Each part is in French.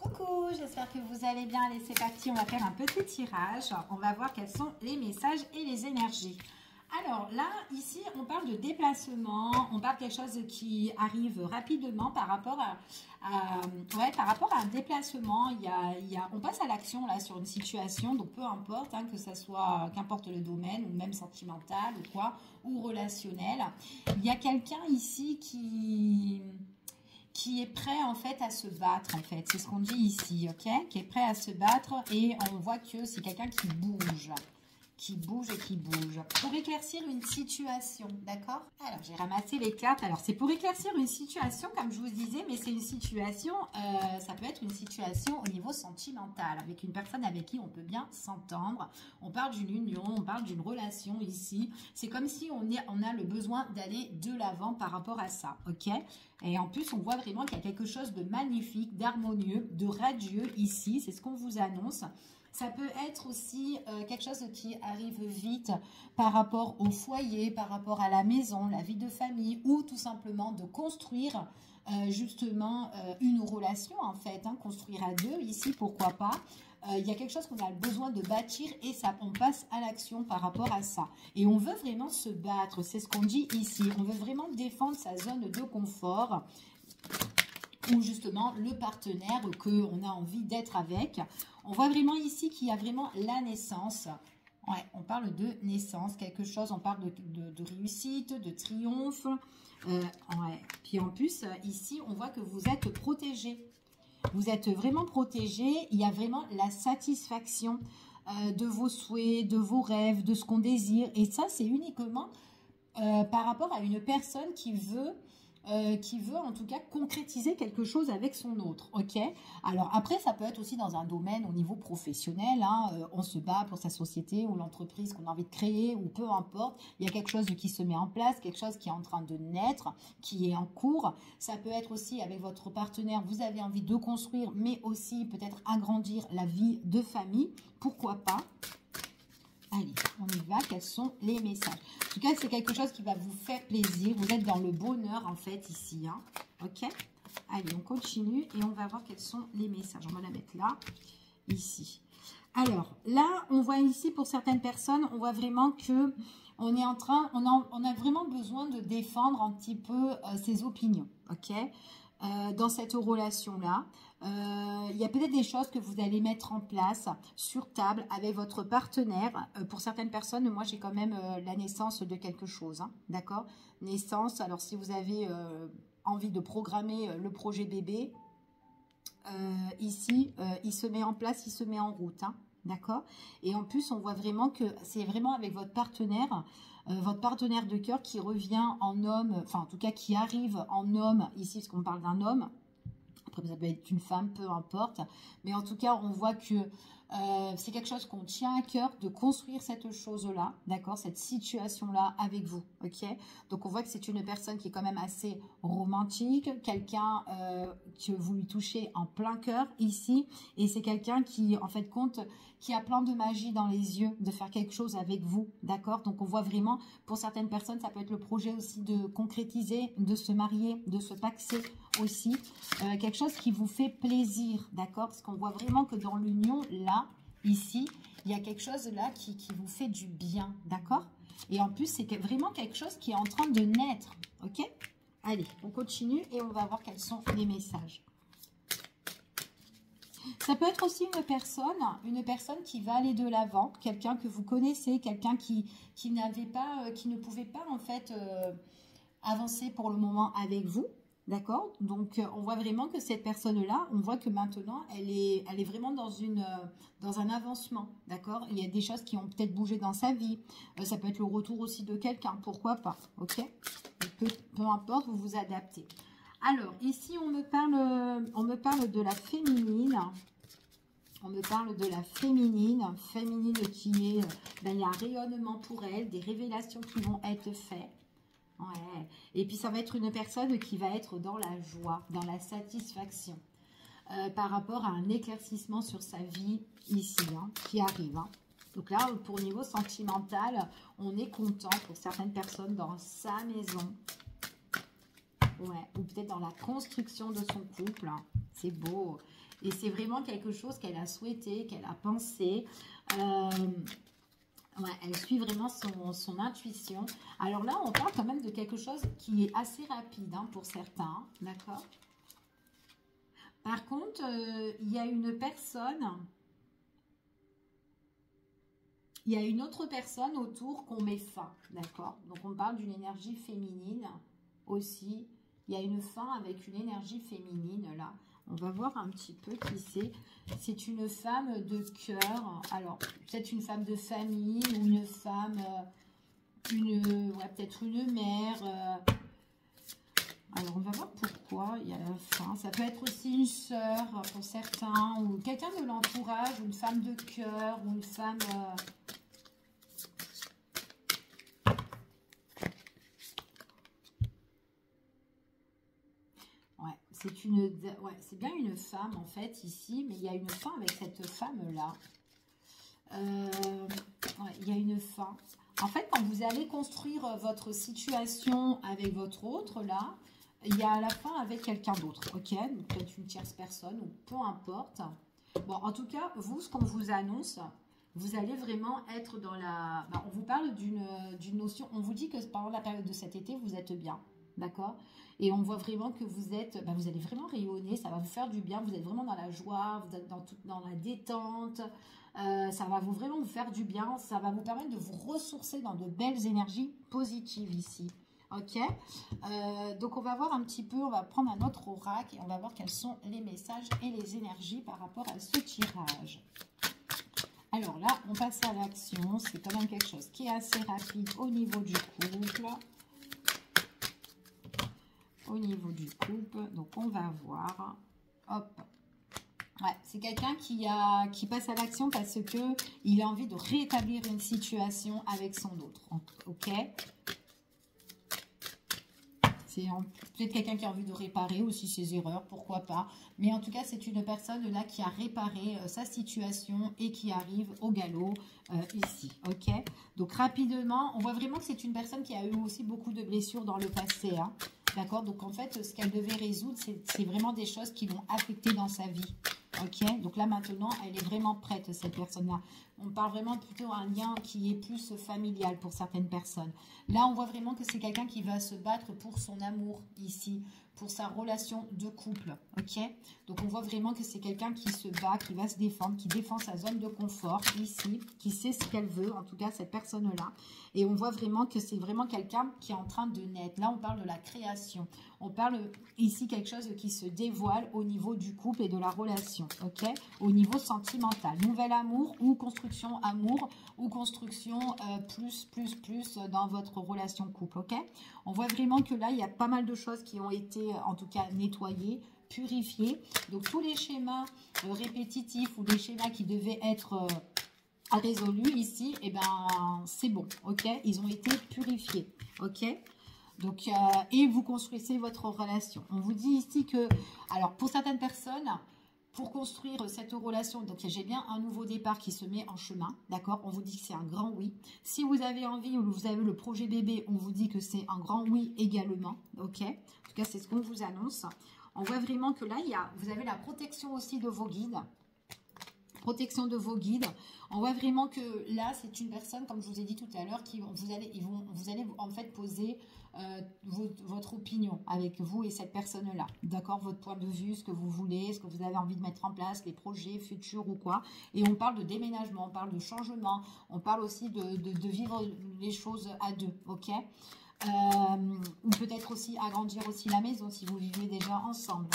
Coucou, j'espère que vous allez bien. Allez, c'est parti, on va faire un petit tirage. On va voir quels sont les messages et les énergies. Alors là, ici, on parle de déplacement, on parle de quelque chose qui arrive rapidement par rapport par rapport à un déplacement. On passe à l'action là sur une situation, donc peu importe, hein, que ça soit, qu'importe le domaine, ou même sentimental ou quoi, ou relationnel. Il y a quelqu'un ici qui est prêt en fait à se battre en fait, c'est ce qu'on dit ici, ok, qui est prêt à se battre et on voit que c'est quelqu'un qui bouge et qui bouge pour éclaircir une situation, d'accord? Alors j'ai ramassé les cartes. Alors c'est pour éclaircir une situation comme je vous disais, mais c'est une situation, ça peut être une situation au niveau sentimental avec une personne avec qui on peut bien s'entendre. On parle d'une union, on parle d'une relation ici. C'est comme si on a le besoin d'aller de l'avant par rapport à ça, ok? Et en plus on voit vraiment qu'il y a quelque chose de magnifique, d'harmonieux, de radieux ici. C'est ce qu'on vous annonce. Ça peut être aussi quelque chose qui arrive vite par rapport au foyer, par rapport à la maison, la vie de famille, ou tout simplement de construire justement une relation en fait, hein, construire à deux ici, pourquoi pas. Il y a quelque chose qu'on a besoin de bâtir et ça, on passe à l'action par rapport à ça. Et on veut vraiment se battre, c'est ce qu'on dit ici. On veut vraiment défendre sa zone de confort ou justement le partenaire qu'on a envie d'être avec. On voit vraiment ici qu'il y a vraiment la naissance. Ouais, on parle de naissance, quelque chose, on parle de réussite, de triomphe. Ouais. Puis en plus, ici, on voit que vous êtes protégé. Vous êtes vraiment protégé. Il y a vraiment la satisfaction de vos souhaits, de vos rêves, de ce qu'on désire. Et ça, c'est uniquement par rapport à une personne qui veut en tout cas concrétiser quelque chose avec son autre, ok? Alors après, ça peut être aussi dans un domaine au niveau professionnel, hein, on se bat pour sa société ou l'entreprise qu'on a envie de créer, ou peu importe, il y a quelque chose qui se met en place, quelque chose qui est en train de naître, qui est en cours. Ça peut être aussi avec votre partenaire, vous avez envie de construire, mais aussi peut-être agrandir la vie de famille, pourquoi pas? Allez, on y va. Quels sont les messages? En tout cas, c'est quelque chose qui va vous faire plaisir. Vous êtes dans le bonheur, en fait, ici. Hein. Ok? Allez, on continue et on va voir quels sont les messages. On va la mettre là, ici. Alors, là, on voit ici, pour certaines personnes, on voit vraiment que on est en train, on a vraiment besoin de défendre un petit peu ses opinions. Ok? Dans cette relation-là. Il y a peut-être des choses que vous allez mettre en place sur table avec votre partenaire. Pour certaines personnes, moi j'ai quand même la naissance de quelque chose, hein, d'accord? Naissance, alors si vous avez envie de programmer le projet bébé, ici, il se met en place, il se met en route, hein, d'accord? Et en plus, on voit vraiment que c'est vraiment avec votre partenaire de cœur qui revient en homme, enfin en tout cas qui arrive en homme, ici parce qu'on parle d'un homme, après ça peut être une femme, peu importe, mais en tout cas on voit que c'est quelque chose qu'on tient à cœur de construire cette chose-là, d'accord, cette situation-là avec vous, ok? Donc on voit que c'est une personne qui est quand même assez romantique, quelqu'un que vous lui touchez en plein cœur ici, et c'est quelqu'un qui, en fait, qui a plein de magie dans les yeux de faire quelque chose avec vous, d'accord? Donc on voit vraiment, pour certaines personnes, ça peut être le projet aussi de concrétiser, de se marier, de se paxer aussi, quelque chose qui vous fait plaisir, d'accord? Parce qu'on voit vraiment que dans l'union, là, ici, il y a quelque chose là qui vous fait du bien, d'accord? Et en plus, c'est vraiment quelque chose qui est en train de naître, ok? Allez, on continue et on va voir quels sont les messages. Ça peut être aussi une personne qui va aller de l'avant, quelqu'un que vous connaissez, quelqu'un qui ne pouvait pas en fait avancer pour le moment avec vous. D'accord? Donc, on voit vraiment que cette personne-là, on voit que maintenant, elle est vraiment dans un avancement. D'accord? Il y a des choses qui ont peut-être bougé dans sa vie. Ça peut être le retour aussi de quelqu'un. Pourquoi pas? Ok? Peu importe, vous vous adaptez. Alors, ici, on me parle de la féminine. On me parle de la féminine qui est, il y a un rayonnement pour elle, des révélations qui vont être faites. Ouais. Et puis ça va être une personne qui va être dans la joie, dans la satisfaction, par rapport à un éclaircissement sur sa vie ici, hein, qui arrive. Hein. Donc là, pour niveau sentimental, on est content pour certaines personnes dans sa maison. Ouais, ou peut-être dans la construction de son couple. Hein. C'est beau. Et c'est vraiment quelque chose qu'elle a souhaité, qu'elle a pensé. Ouais, elle suit vraiment son intuition. Alors là, on parle quand même de quelque chose qui est assez rapide hein, pour certains, d'accord? Par contre, il y a une personne, il y a une autre personne autour qu'on met fin, d'accord? Donc on parle d'une énergie féminine aussi. Il y a une fin avec une énergie féminine là. On va voir un petit peu qui c'est. C'est une femme de cœur. Alors, peut-être une femme de famille ou une femme, ouais, peut-être une mère. Alors, on va voir pourquoi il y a la fin. Ça peut être aussi une sœur pour certains, ou quelqu'un de l'entourage, une femme de cœur, ou une femme... Ouais, c'est bien une femme en fait ici, mais il y a une fin avec cette femme-là. Ouais, il y a une fin. En fait, quand vous allez construire votre situation avec votre autre, là, il y a la fin avec quelqu'un d'autre, ok? Donc, peut-être une tierce personne, ou peu importe. Bon, en tout cas, vous, ce qu'on vous annonce, vous allez vraiment être dans la... Ben, on vous parle d'une notion, on vous dit que pendant la période de cet été, vous êtes bien, d'accord? Et on voit vraiment que vous êtes, ben, vous allez vraiment rayonner, ça va vous faire du bien, vous êtes vraiment dans la joie, vous êtes dans la détente, ça va vraiment vous faire du bien, ça va vous permettre de vous ressourcer dans de belles énergies positives ici. Ok, donc on va voir un petit peu, on va prendre un autre oracle et on va voir quels sont les messages et les énergies par rapport à ce tirage. Alors là, on passe à l'action, c'est quand même quelque chose qui est assez rapide au niveau du couple. Au niveau du couple, donc on va voir, hop. Ouais, c'est quelqu'un qui passe à l'action parce que il a envie de rétablir une situation avec son autre. Ok. C'est peut-être quelqu'un qui a envie de réparer aussi ses erreurs, pourquoi pas. Mais en tout cas, c'est une personne là qui a réparé sa situation et qui arrive au galop ici. Ok. Donc rapidement, on voit vraiment que c'est une personne qui a eu aussi beaucoup de blessures dans le passé. Hein. D'accord. Donc en fait, ce qu'elle devait résoudre, c'est vraiment des choses qui l'ont affectée dans sa vie. Ok, donc là maintenant, elle est vraiment prête, cette personne-là. On parle vraiment plutôt d'un lien qui est plus familial pour certaines personnes. Là, on voit vraiment que c'est quelqu'un qui va se battre pour son amour ici, pour sa relation de couple. Ok, donc on voit vraiment que c'est quelqu'un qui se bat, qui va se défendre, qui défend sa zone de confort ici, qui sait ce qu'elle veut, en tout cas cette personne-là. Et on voit vraiment que c'est vraiment quelqu'un qui est en train de naître. Là, on parle de la création. On parle ici quelque chose qui se dévoile au niveau du couple et de la relation, ok? Au niveau sentimental. Nouvel amour ou construction amour ou construction plus dans votre relation couple, ok? On voit vraiment que là, il y a pas mal de choses qui ont été, en tout cas, nettoyées, purifiées. Donc, tous les schémas répétitifs ou les schémas qui devaient être... résolus ici, et ben c'est bon, ok, ils ont été purifiés, ok. Donc et vous construisez votre relation. On vous dit ici que, alors pour certaines personnes, pour construire cette relation, donc j'ai bien un nouveau départ qui se met en chemin, d'accord. On vous dit que c'est un grand oui. Si vous avez envie ou vous avez le projet bébé, on vous dit que c'est un grand oui également, ok. En tout cas c'est ce qu'on vous annonce. On voit vraiment que là vous avez la protection aussi de vos guides. Protection de vos guides. On voit vraiment que là, c'est une personne, comme je vous ai dit tout à l'heure, vous allez en fait poser votre opinion avec vous et cette personne-là. D'accord? Votre point de vue, ce que vous voulez, ce que vous avez envie de mettre en place, les projets futurs ou quoi. Et on parle de déménagement, on parle de changement, on parle aussi de vivre les choses à deux. Ok? Ou peut-être aussi agrandir aussi la maison si vous vivez déjà ensemble.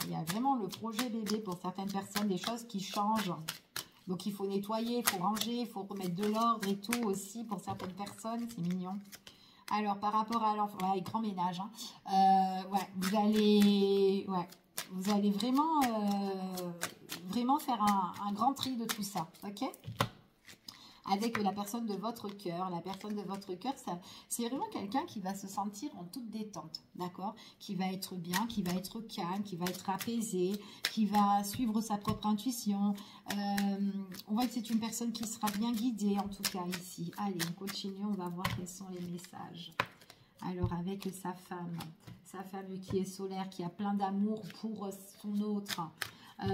Il y a vraiment le projet bébé pour certaines personnes, des choses qui changent. Donc, il faut nettoyer, il faut ranger, il faut remettre de l'ordre et tout aussi pour certaines personnes. C'est mignon. Alors, par rapport à l'enfant, ouais, grand ménage. Hein. Ouais, vous allez vraiment, vraiment faire un grand tri de tout ça. Ok ? Avec la personne de votre cœur. La personne de votre cœur, c'est vraiment quelqu'un qui va se sentir en toute détente, d'accord? Qui va être bien, qui va être calme, qui va être apaisé, qui va suivre sa propre intuition. On voit que c'est une personne qui sera bien guidée, en tout cas ici. Allez, on continue, on va voir quels sont les messages. Alors, avec sa femme qui est solaire, qui a plein d'amour pour son autre.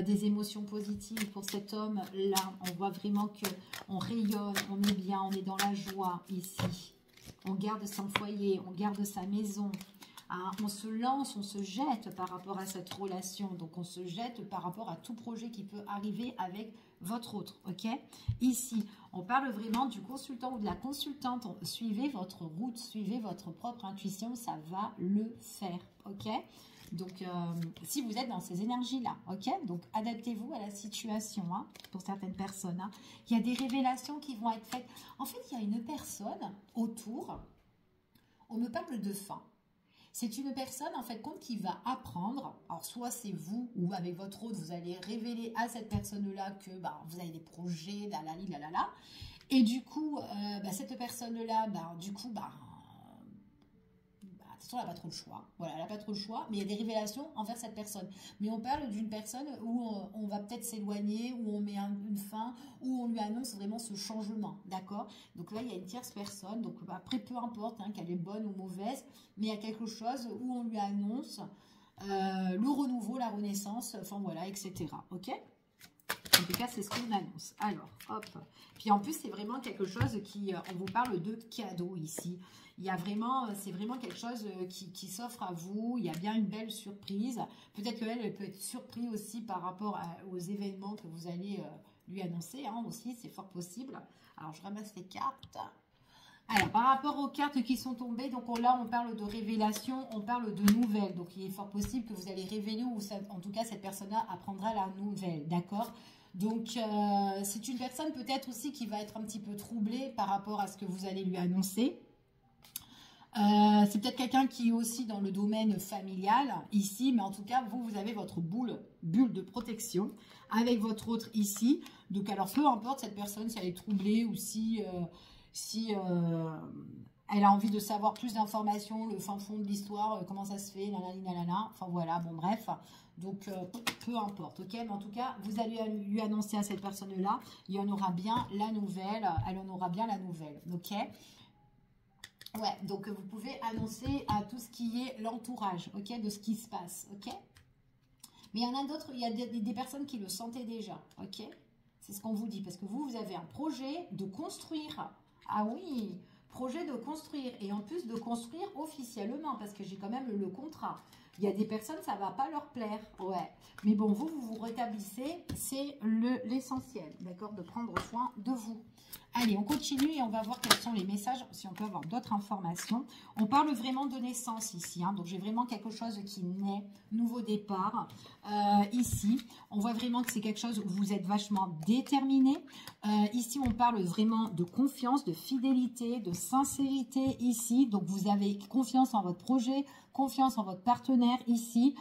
des émotions positives pour cet homme-là. On voit vraiment qu'on rayonne, on est bien, on est dans la joie ici. On garde son foyer, on garde sa maison. Hein, on se lance, on se jette par rapport à cette relation. Donc, on se jette par rapport à tout projet qui peut arriver avec votre autre. Ok? Ici, on parle vraiment du consultant ou de la consultante. Suivez votre route, suivez votre propre intuition. Ça va le faire. Ok? Donc, si vous êtes dans ces énergies-là, ok? Donc, adaptez-vous à la situation, hein, pour certaines personnes. Hein. Il y a des révélations qui vont être faites. En fait, il y a une personne autour. On me parle de fin. C'est une personne, en fait, compte qui va apprendre. Alors, soit c'est vous ou avec votre autre, vous allez révéler à cette personne-là que vous avez des projets, la. Et du coup, cette personne-là, du coup, de toute façon, elle n'a pas trop le choix. Voilà, elle n'a pas trop le choix, mais il y a des révélations envers cette personne. Mais on parle d'une personne où on va peut-être s'éloigner, où on met une fin, où on lui annonce vraiment ce changement, d'accord? Donc là, il y a une tierce personne, donc après, peu importe hein, qu'elle est bonne ou mauvaise, mais il y a quelque chose où on lui annonce le renouveau, la renaissance, enfin voilà, etc. Ok? En tout cas, c'est ce qu'on annonce. Alors, hop. Puis en plus, c'est vraiment quelque chose qui... on vous parle de cadeau ici. Il y a vraiment... C'est vraiment quelque chose qui s'offre à vous. Il y a bien une belle surprise. Peut-être qu'elle peut être surprise aussi par rapport aux événements que vous allez lui annoncer. Hein, aussi, c'est fort possible. Alors, je ramasse les cartes. Alors, par rapport aux cartes qui sont tombées, donc là, on parle de révélation, on parle de nouvelles. Donc, il est fort possible que vous allez révéler ou en tout cas, cette personne-là apprendra la nouvelle, d'accord? Donc, c'est une personne peut-être aussi qui va être un petit peu troublée par rapport à ce que vous allez lui annoncer. C'est peut-être quelqu'un qui est aussi dans le domaine familial ici, mais en tout cas, vous avez votre bulle de protection avec votre autre ici. Donc, alors, peu importe cette personne, si elle est troublée ou si elle a envie de savoir plus d'informations, le fin fond de l'histoire, comment ça se fait, nanana, enfin voilà, bon bref, donc peu importe, ok, mais en tout cas, vous allez lui annoncer à cette personne-là, il y en aura bien la nouvelle, elle en aura bien la nouvelle, ok. Ouais, donc vous pouvez annoncer à tout ce qui est l'entourage, ok, de ce qui se passe, ok. Mais il y en a d'autres, il y a des personnes qui le sentaient déjà, ok. C'est ce qu'on vous dit, parce que vous avez un projet de construire. Ah oui, projet de construire. Et en plus de construire officiellement, parce que j'ai quand même le contrat. Il y a des personnes, ça ne va pas leur plaire. Ouais. Mais bon, vous rétablissez, c'est l'essentiel, d'accord, de prendre soin de vous. Allez, on continue et on va voir quels sont les messages, si on peut avoir d'autres informations. On parle vraiment de naissance ici, hein, donc j'ai vraiment quelque chose qui naît, nouveau départ. Ici, on voit vraiment que c'est quelque chose où vous êtes vachement déterminé. Ici, on parle vraiment de confiance, de fidélité, de sincérité ici. Donc, vous avez confiance en votre projet, confiance en votre partenaire ici.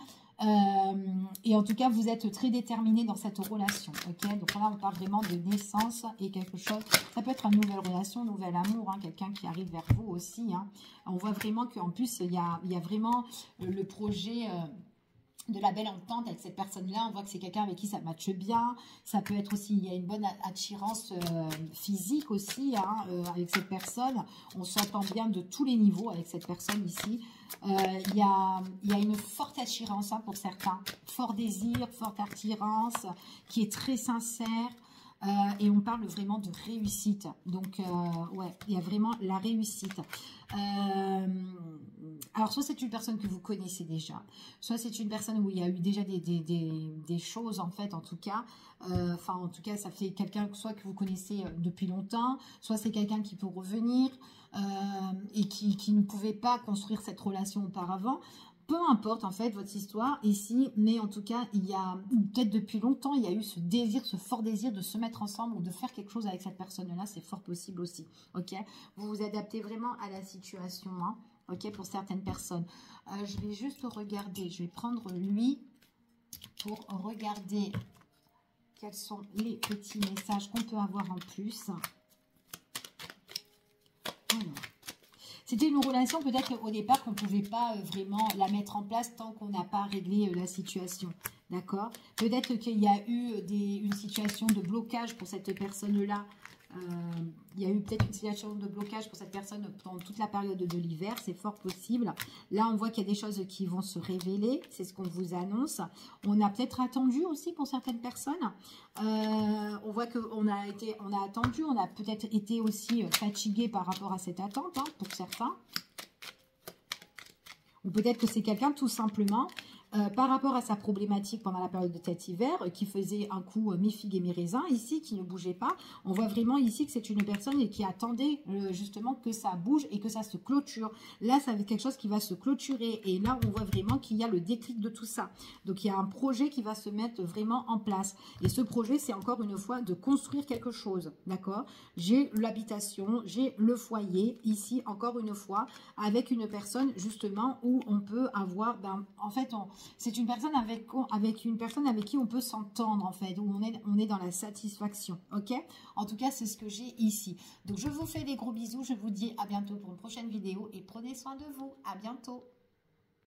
Et en tout cas, vous êtes très déterminé dans cette relation. Ok, donc là, on parle vraiment de naissance et quelque chose. Ça peut être une nouvelle relation, un nouvel amour, hein, quelqu'un qui arrive vers vous aussi. Hein. On voit vraiment qu'en plus, il y a vraiment le projet... de la belle entente avec cette personne-là. On voit que c'est quelqu'un avec qui ça matche bien. Ça peut être aussi, il y a une bonne attirance physique aussi hein, avec cette personne. On s'entend bien de tous les niveaux avec cette personne ici. Il y a une forte attirance hein, pour certains. Fort désir, forte attirance qui est très sincère. Et on parle vraiment de réussite. Donc, ouais, il y a vraiment la réussite. Alors, soit c'est une personne que vous connaissez déjà, soit c'est une personne où il y a eu déjà des choses, en fait, en tout cas. Enfin, en tout cas, ça fait quelqu'un soit que vous connaissez depuis longtemps, soit c'est quelqu'un qui peut revenir et qui ne pouvait pas construire cette relation auparavant. Peu importe en fait votre histoire ici, mais en tout cas, il y a peut-être depuis longtemps, il y a eu ce désir, ce fort désir de se mettre ensemble ou de faire quelque chose avec cette personne-là, c'est fort possible aussi, ok. Vous vous adaptez vraiment à la situation, hein, ok, pour certaines personnes. Je vais juste regarder, je vais prendre lui pour regarder quels sont les petits messages qu'on peut avoir en plus. Alors. C'était une relation peut-être au départ qu'on ne pouvait pas vraiment la mettre en place tant qu'on n'a pas réglé la situation. D'accord? Peut-être qu'il y a eu une situation de blocage pour cette personne-là Il y a eu peut-être une situation de blocage pour cette personne pendant toute la période de l'hiver, c'est fort possible. Là, on voit qu'il y a des choses qui vont se révéler, c'est ce qu'on vous annonce. On a peut-être attendu aussi pour certaines personnes. On voit qu'on a attendu, on a peut-être été aussi fatigué par rapport à cette attente, hein, pour certains. Ou peut-être que c'est quelqu'un tout simplement... par rapport à sa problématique pendant la période de cet hiver, qui faisait un coup mi-figue et mi-raisin, ici, qui ne bougeait pas, on voit vraiment ici que c'est une personne qui attendait justement que ça bouge et que ça se clôture. Là, ça va être quelque chose qui va se clôturer, et là, on voit vraiment qu'il y a le déclic de tout ça. Donc, il y a un projet qui va se mettre vraiment en place. Et ce projet, c'est encore une fois de construire quelque chose, d'accord? J'ai l'habitation, j'ai le foyer, ici, encore une fois, avec une personne, justement, où on peut avoir, en fait, c'est une personne avec qui on peut s'entendre, en fait, où on est dans la satisfaction, ok? En tout cas, c'est ce que j'ai ici. Donc, je vous fais des gros bisous. Je vous dis à bientôt pour une prochaine vidéo et prenez soin de vous. À bientôt.